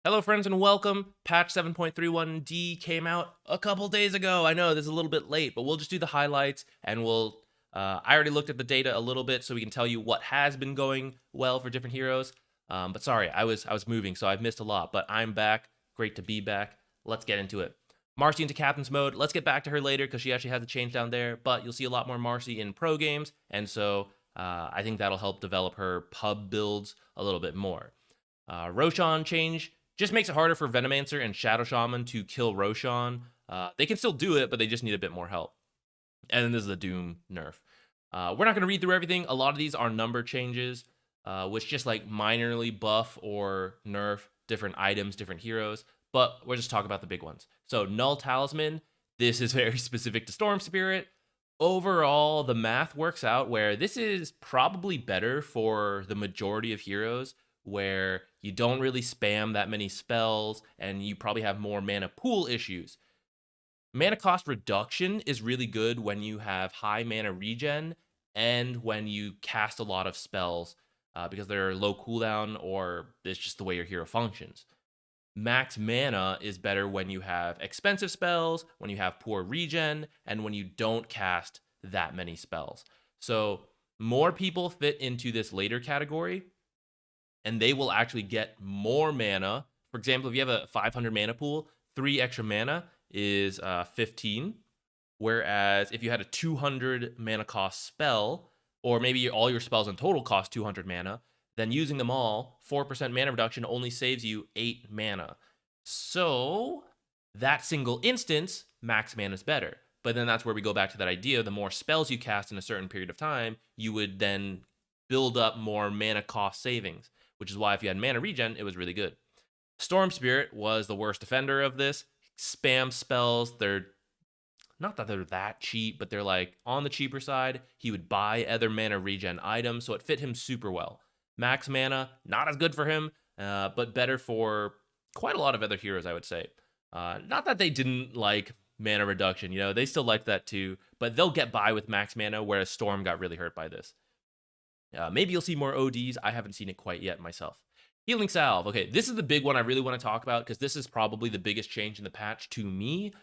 Hello, friends, and welcome. Patch 7.31D came out a couple days ago. I know this is a little bit late, but we'll just do the highlights and we'll. I already looked at the data a little bit, so we can tell you what has been going well for different heroes. But sorry, I was moving, so I've missed a lot. But I'm back. Great to be back. Let's get into it. Marcy into captain's mode. Let's get back to her later because she actually has a change down there. But you'll see a lot more Marcy in pro games, and so I think that'll help develop her pub builds a little bit more. Roshan change just makes it harder for Venomancer and Shadow Shaman to kill Roshan. They can still do it, but they just need a bit more help. And then this is the Doom nerf. We're not going to read through everything. A lot of these are number changes, which just like minorly buff or nerf different items, different heroes. But we'll just talk about the big ones. So Null Talisman, this is very specific to Storm Spirit. Overall, the math works out where this is probably better for the majority of heroes, where you don't really spam that many spells and you probably have more mana pool issues. Mana cost reduction is really good when you have high mana regen and when you cast a lot of spells because they're low cooldown or it's just the way your hero functions. Max mana is better when you have expensive spells, when you have poor regen, and when you don't cast that many spells. So more people fit into this later category, and they will actually get more mana. For example, if you have a 500 mana pool, 3 extra mana is 15. Whereas if you had a 200 mana cost spell, or maybe all your spells in total cost 200 mana, then using them all, 4% mana reduction only saves you 8 mana. So that single instance, max mana is better. But then that's where we go back to that idea. The more spells you cast in a certain period of time, you would then build up more mana cost savings, which is why if you had mana regen, it was really good. Storm Spirit was the worst offender of this. Spam spells, they're not that they're that cheap, but they're like on the cheaper side. He would buy other mana regen items, so it fit him super well. Max mana, not as good for him, but better for quite a lot of other heroes, I would say. Not that they didn't like mana reduction, they still liked that too, but they'll get by with max mana, whereas Storm got really hurt by this. Maybe you'll see more ODs. I haven't seen it quite yet myself. Healing Salve. Okay, this is the big one I really want to talk about because this is probably the biggest change in the patch to me.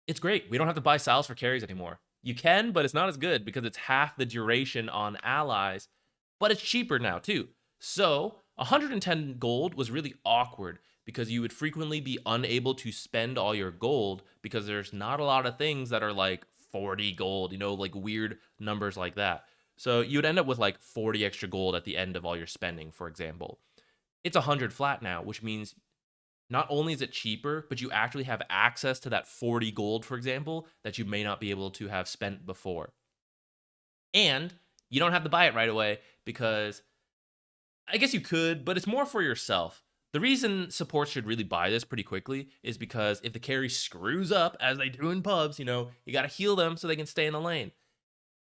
It's great. We don't have to buy salves for carries anymore. You can, but it's not as good because it's half the duration on allies, but it's cheaper now too. So 110 gold was really awkward because you would frequently be unable to spend all your gold because there's not a lot of things that are like 40 gold, like weird numbers like that. So you would end up with like 40 extra gold at the end of all your spending, for example. It's 100 flat now, which means not only is it cheaper, but you actually have access to that 40 gold, for example, that you may not be able to have spent before. And you don't have to buy it right away because I guess you could, but it's more for yourself. The reason supports should really buy this pretty quickly is because if the carry screws up, as they do in pubs, you got to heal them so they can stay in the lane.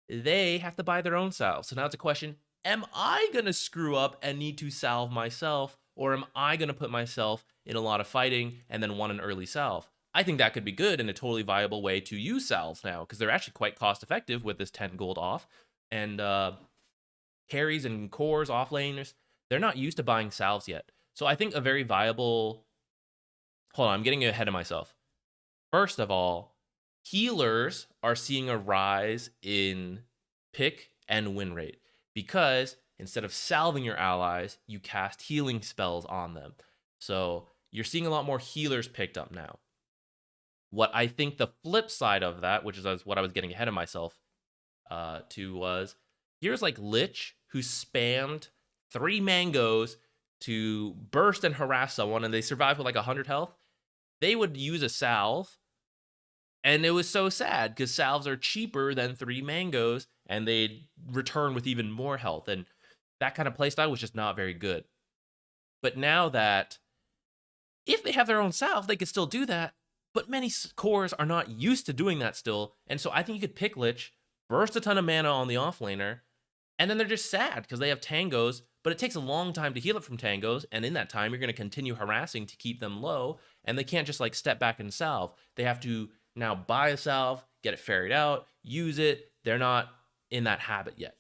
They have to buy their own salve. So now it's a question, am I going to screw up and need to salve myself, or am I going to put myself in a lot of fighting and then want an early salve? I think that could be good and a totally viable way to use salves now because they're actually quite cost effective with this 10 gold off. And carries and cores, offlaners, they're not used to buying salves yet. So I think a very viable... Hold on, I'm getting ahead of myself. First of all, healers are seeing a rise in pick and win rate because instead of salving your allies, you cast healing spells on them. So you're seeing a lot more healers picked up now. What I think the flip side of that, which is what I was getting ahead of myself to, was here's like Lich who spammed 3 mangoes to burst and harass someone and they survive with like 100 health. They would use a salve. And it was so sad because salves are cheaper than 3 mangoes and they return with even more health. And that kind of playstyle was just not very good. But now that if they have their own salve, they could still do that. But many cores are not used to doing that still. And so I think you could pick Lich, burst a ton of mana on the offlaner, and then they're just sad because they have tangos. But it takes a long time to heal it from tangos. And in that time, you're going to continue harassing to keep them low. And they can't just like step back and salve. They have to now buy a salve, get it ferried out, use it. They're not in that habit yet.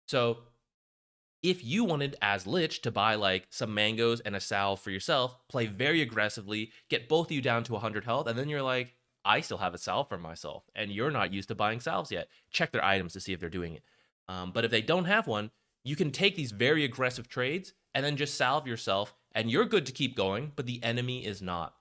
So If you wanted as Lich to buy like some mangoes and a salve for yourself, play very aggressively, get both of you down to 100 health, and then you're like, I still have a salve for myself, and you're not used to buying salves yet. Check their items to see if they're doing it. But if they don't have one, you can take these very aggressive trades and then just salve yourself, and you're good to keep going, but the enemy is not.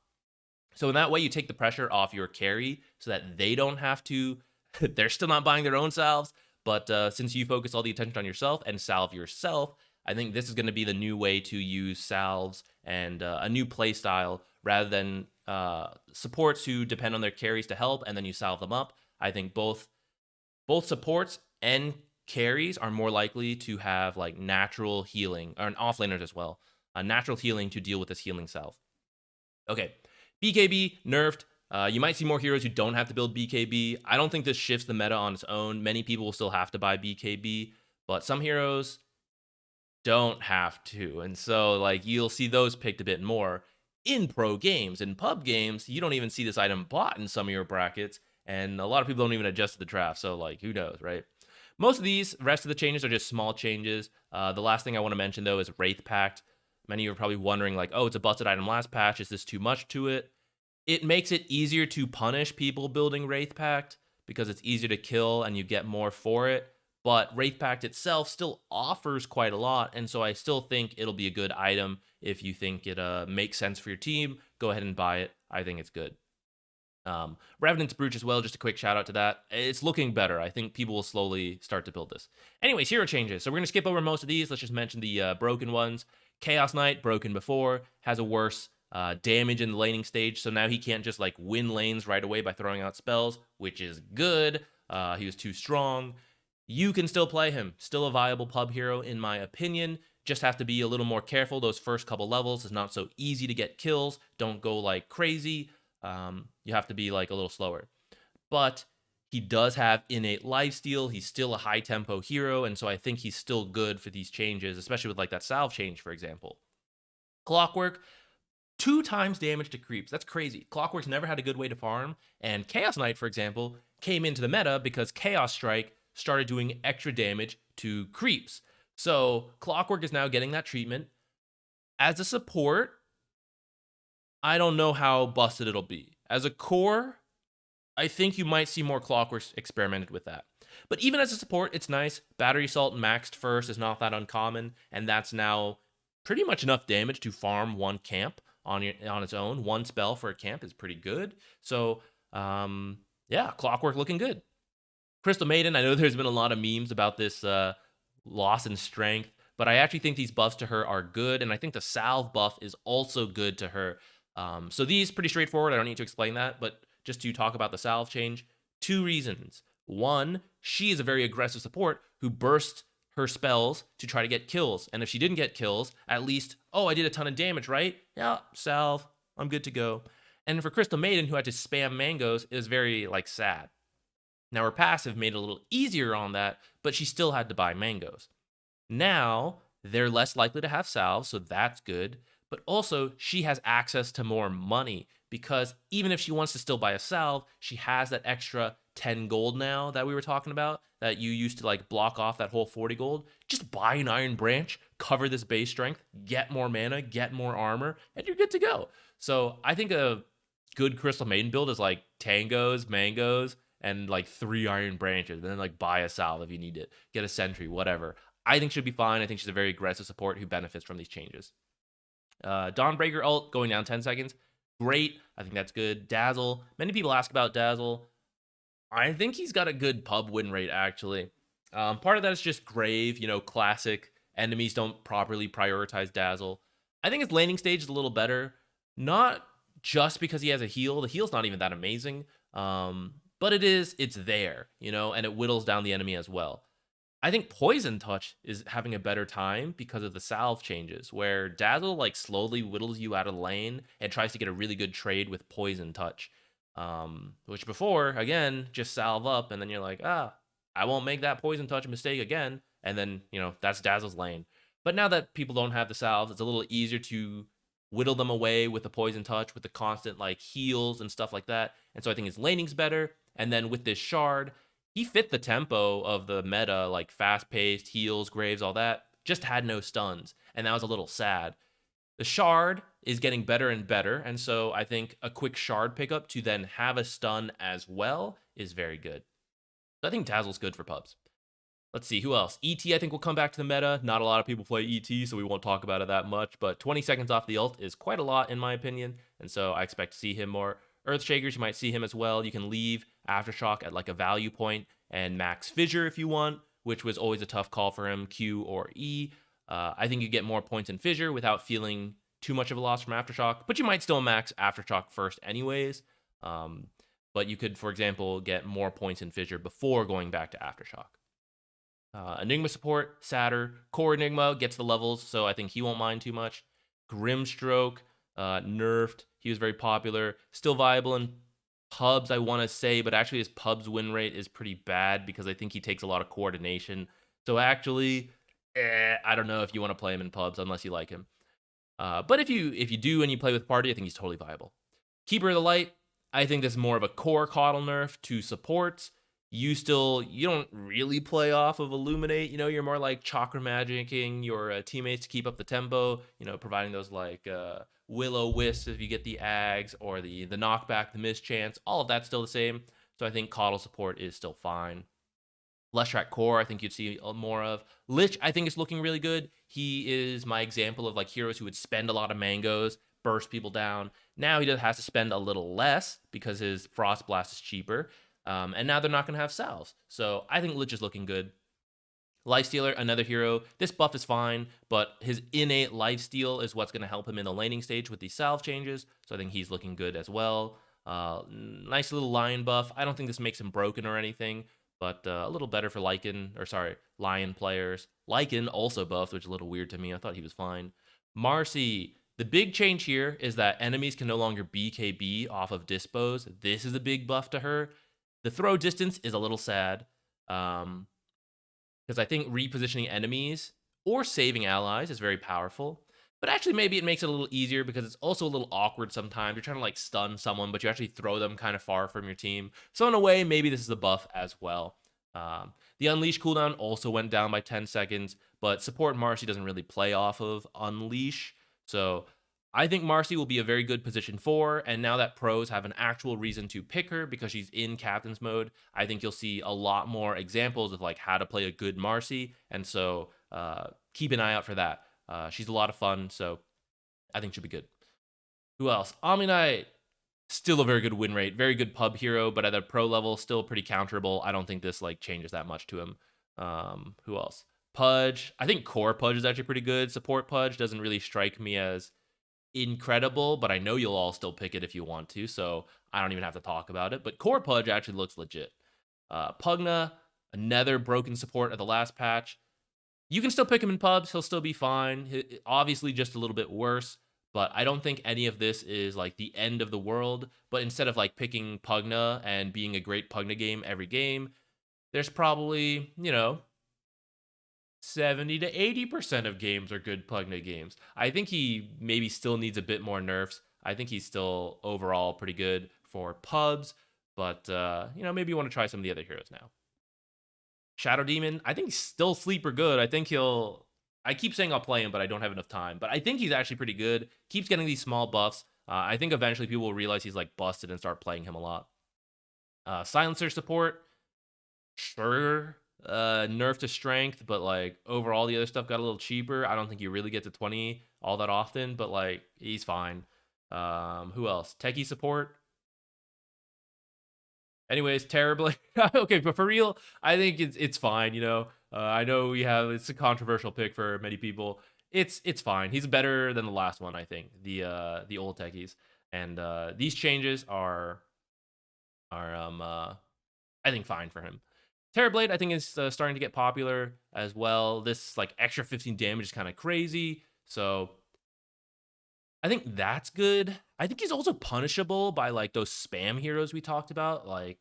So in that way, you take the pressure off your carry so that they don't have to, they're still not buying their own salves, but since you focus all the attention on yourself and salve yourself, I think this is going to be the new way to use salves and a new play style rather than supports who depend on their carries to help and then you salve them up. I think both supports and carries are more likely to have like natural healing, or offlaners as well, natural healing to deal with this healing salve. Okay, BKB nerfed. You might see more heroes who don't have to build BKB. I don't think this shifts the meta on its own. Many people will still have to buy BKB, but some heroes don't have to. And so like you'll see those picked a bit more. In pro games, in pub games, you don't even see this item bought in some of your brackets, and a lot of people don't even adjust to the draft, so like who knows, right? Most of these rest of the changes are just small changes. The last thing I want to mention though is Wraith Pact. Many of you are probably wondering like, oh, it's a busted item last patch, is this too much to it? It makes it easier to punish people building Wraith Pact because it's easier to kill and you get more for it. But Wraith Pact itself still offers quite a lot, and so I still think it'll be a good item. If you think it makes sense for your team, go ahead and buy it. I think it's good. Revenant's Brooch as well, just a quick shout out to that. It's looking better. I think people will slowly start to build this. Anyways, hero changes. So we're going to skip over most of these. Let's just mention the broken ones. Chaos Knight, broken before, has a worse damage in the laning stage, so now he can't just like win lanes right away by throwing out spells, which is good. He was too strong. You can still play him. Still a viable pub hero in my opinion. Just have to be a little more careful. Those first couple levels is not so easy to get kills. Don't go like crazy. You have to be like a little slower. But he does have innate lifesteal. He's still a high tempo hero, and so I think he's still good for these changes, especially with like that salve change, for example. Clockwork, 2 times damage to creeps. That's crazy. Clockwork's never had a good way to farm, and Chaos Knight, for example, came into the meta because Chaos Strike started doing extra damage to creeps. So Clockwork is now getting that treatment. As a support, I don't know how busted it'll be. As a core, I think you might see more Clockwork experimented with that. But even as a support, it's nice. Battery Assault maxed first is not that uncommon, and that's now pretty much enough damage to farm one camp on its own. One spell for a camp is pretty good. So, yeah, Clockwork looking good. Crystal Maiden, I know there's been a lot of memes about this loss in strength, but I actually think these buffs to her are good, and I think the salve buff is also good to her. So these pretty straightforward. I don't need to explain that, but just to talk about the salve change, 2 reasons. 1, she is a very aggressive support who bursts her spells to try to get kills, and if she didn't get kills, at least, oh, I did a ton of damage, right? Yeah, salve, I'm good to go. And for Crystal Maiden, who had to spam mangoes, it was very like sad. Now her passive made it a little easier on that, but she still had to buy mangoes. Now they're less likely to have salves, so that's good. But also she has access to more money because even if she wants to still buy a salve, she has that extra 10 gold now that we were talking about that you used to like block off that whole 40 gold. Just buy an Iron Branch, cover this base strength, get more mana, get more armor, and you're good to go. So I think a good Crystal Maiden build is like tangos, mangoes, and like 3 Iron Branches, and then like buy a salve if you need it, get a sentry, whatever. I think she'll be fine. I think she's a very aggressive support who benefits from these changes. Dawnbreaker ult going down 10 seconds. Great. I think that's good. Dazzle. Many people ask about Dazzle. I think he's got a good pub win rate, actually. Part of that is just Grave, classic. Enemies don't properly prioritize Dazzle. I think his laning stage is a little better. Not just because he has a heal. The heal's not even that amazing. But it's there, and it whittles down the enemy as well. I think Poison Touch is having a better time because of the salve changes, where Dazzle like slowly whittles you out of the lane and tries to get a really good trade with Poison Touch. Which before, again, just salve up, and then you're like, I won't make that Poison Touch mistake again. And then, that's Dazzle's lane. But now that people don't have the salves, it's a little easier to whittle them away with the Poison Touch, with the constant like heals and stuff like that. And so I think his laning's better. And then with this shard, he fit the tempo of the meta, like fast-paced, heals, Graves, all that. just had no stuns, and that was a little sad. The shard is getting better and better, and so I think a quick shard pickup to then have a stun as well is very good. So I think Dazzle's good for pubs. Let's see, who else? ET, I think, will come back to the meta. Not a lot of people play ET, so we won't talk about it that much, but 20 seconds off the ult is quite a lot, in my opinion, and so I expect to see him more. Earthshakers, you might see him as well. You can leave Aftershock at like a value point and max Fissure if you want, which was always a tough call for him, Q or E. I think you get more points in Fissure without feeling too much of a loss from Aftershock, but you might still max Aftershock first anyways. But you could, for example, get more points in Fissure before going back to Aftershock. Enigma support, Satyr. Core Enigma gets the levels, so I think he won't mind too much. Grimstroke, nerfed. He was very popular. Still viable in pubs, I want to say, but actually his pubs win rate is pretty bad because I think he takes a lot of coordination. So actually, I don't know if you want to play him in pubs unless you like him. But if you do and you play with party, I think he's totally viable. Keeper of the Light, I think this is more of a core coddle nerf to supports. You don't really play off of Illuminate, you're more like chakra magicking your teammates to keep up the tempo, providing those like Will-O-Wisp if you get the Ags, or the knockback, the mischance, all of that's still the same. So I think coddle support is still fine. Leshrac Core, I think you'd see more of. Lich, I think is looking really good. He is my example of like heroes who would spend a lot of mangoes, burst people down. Now he has to spend a little less because his Frost Blast is cheaper. And now they're not going to have salves. So I think Lich is looking good. Lifestealer, another hero. This buff is fine, but his innate lifesteal is what's going to help him in the laning stage with these salve changes. So I think he's looking good as well. Nice little lion buff. I don't think this makes him broken or anything, but a little better for lion players. Lycan also buffed, which is a little weird to me. I thought he was fine. Marcy. The big change here is that enemies can no longer BKB off of dispos. This is a big buff to her. The throw distance is a little sad, because I think repositioning enemies or saving allies is very powerful. But actually, maybe it makes it a little easier because it's also a little awkward sometimes. You're trying to like stun someone, but you actually throw them kind of far from your team. So in a way, maybe this is a buff as well. The Unleash cooldown also went down by 10 seconds, but support Marcy doesn't really play off of Unleash. So I think Marcy will be a very good position 4, and now that pros have an actual reason to pick her because she's in captain's mode, I think you'll see a lot more examples of like how to play a good Marcy, and so keep an eye out for that. She's a lot of fun, so I think she'll be good. Who else? Omni, still a very good win rate, very good pub hero, but at a pro level, still pretty counterable. I don't think this like changes that much to him. Who else? Pudge. I think core Pudge is actually pretty good. Support Pudge doesn't really strike me as incredible, but I know you'll all still pick it if you want to, so I don't even have to talk about it. But core Pudge actually looks legit. Pugna, another broken support at the last patch. You can still pick him in pubs. He'll still be fine. Obviously just a little bit worse, but I don't think any of this is like the end of the world. But instead of like picking Pugna and being a great Pugna game every game, there's probably, 70 to 80% of games are good Pugna games. I think he maybe still needs a bit more nerfs. I think he's still overall pretty good for pubs, but maybe you want to try some of the other heroes now. Shadow Demon, I think he's still sleeper good. I keep saying I'll play him, but I don't have enough time. But I think he's actually pretty good. Keeps getting these small buffs. I think eventually people will realize he's like busted and start playing him a lot. Silencer support, sure. Nerf to strength, but like overall the other stuff got a little cheaper. I don't think you really get to 20 all that often, but like he's fine. Who else? Techie support. Anyways, terribly. Okay, but for real, I think it's fine. I know it's a controversial pick for many people. It's fine. He's better than the last one, I think. The old techies, and these changes are I think fine for him. Terrorblade, I think, is starting to get popular as well. This like extra 15 damage is kind of crazy, so I think that's good. I think he's also punishable by like those spam heroes we talked about. Like,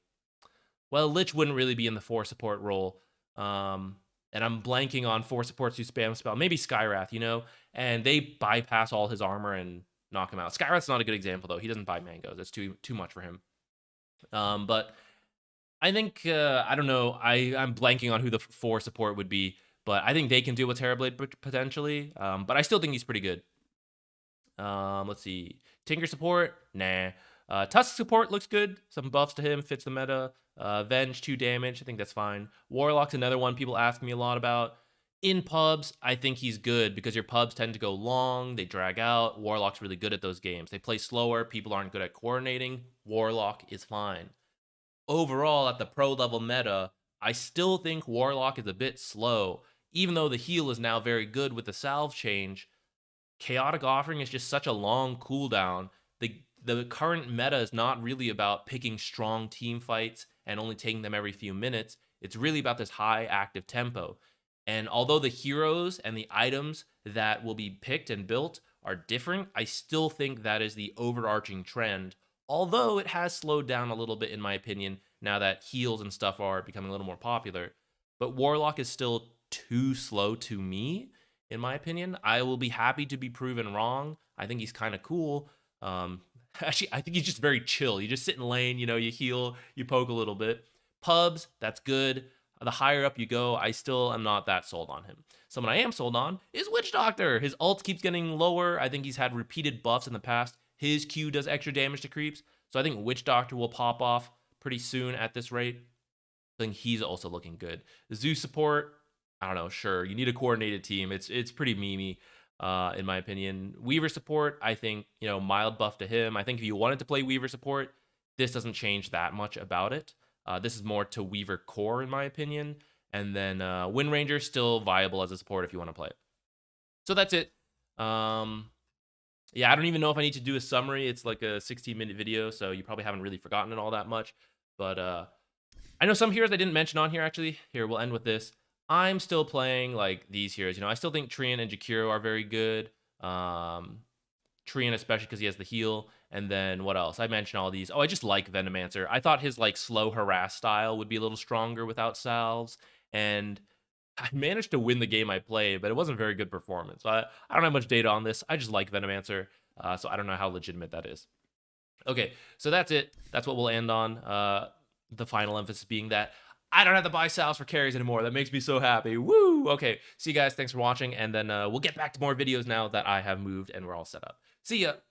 well, Lich wouldn't really be in the 4 support role. And I'm blanking on 4 supports who spam spell. Maybe Skywrath, and they bypass all his armor and knock him out. Skywrath's not a good example though. He doesn't buy mangoes. It's too much for him. But I think I don't know. I'm blanking on who the 4 support would be, but I think they can deal with Terrorblade potentially. But I still think he's pretty good. Let's see. Tinker support? Nah. Tusk support looks good. Some buffs to him, fits the meta. Venge, 2 damage. I think that's fine. Warlock's another one people ask me a lot about. In pubs, I think he's good because your pubs tend to go long. They drag out. Warlock's really good at those games. They play slower. People aren't good at coordinating. Warlock is fine. Overall, at the pro level meta, I still think Warlock is a bit slow. Even though the heal is now very good with the salve change, Chaotic Offering is just such a long cooldown. The current meta is not really about picking strong team fights and only taking them every few minutes. It's really about this high active tempo. And although the heroes and the items that will be picked and built are different, I still think that is the overarching trend. Although it has slowed down a little bit, in my opinion, now that heals and stuff are becoming a little more popular. But Warlock is still too slow to me, in my opinion. I will be happy to be proven wrong. I think he's kind of cool. Actually, I think he's just very chill. You just sit in lane, you heal, you poke a little bit. Pubs, that's good. The higher up you go, I still am not that sold on him. Someone I am sold on is Witch Doctor. His ult keeps getting lower. I think he's had repeated buffs in the past. His Q does extra damage to creeps. So I think Witch Doctor will pop off pretty soon at this rate. I think he's also looking good. The Zeus support, I don't know, sure. You need a coordinated team. It's pretty memey, in my opinion. Weaver support, I think, mild buff to him. I think if you wanted to play Weaver support, this doesn't change that much about it. This is more to Weaver core, in my opinion. And then Wind Ranger, still viable as a support if you want to play it. So that's it. Yeah, I don't even know if I need to do a summary. It's like a 16-minute video, so you probably haven't really forgotten it all that much. But I know some heroes I didn't mention on here, actually. Here, we'll end with this. I'm still playing, like, these heroes. I still think Trian and Jakiro are very good. Trian especially because he has the heal. And then what else? I mentioned all these. Oh, I just like Venomancer. I thought his, like, slow harass style would be a little stronger without salves. And I managed to win the game I played, but it wasn't a very good performance. I don't have much data on this. I just like Venomancer, so I don't know how legitimate that is. Okay, so that's it. That's what we'll end on. The final emphasis being that I don't have to buy salves for carries anymore. That makes me so happy. Woo! Okay, see you guys. Thanks for watching, and then we'll get back to more videos now that I have moved and we're all set up. See ya!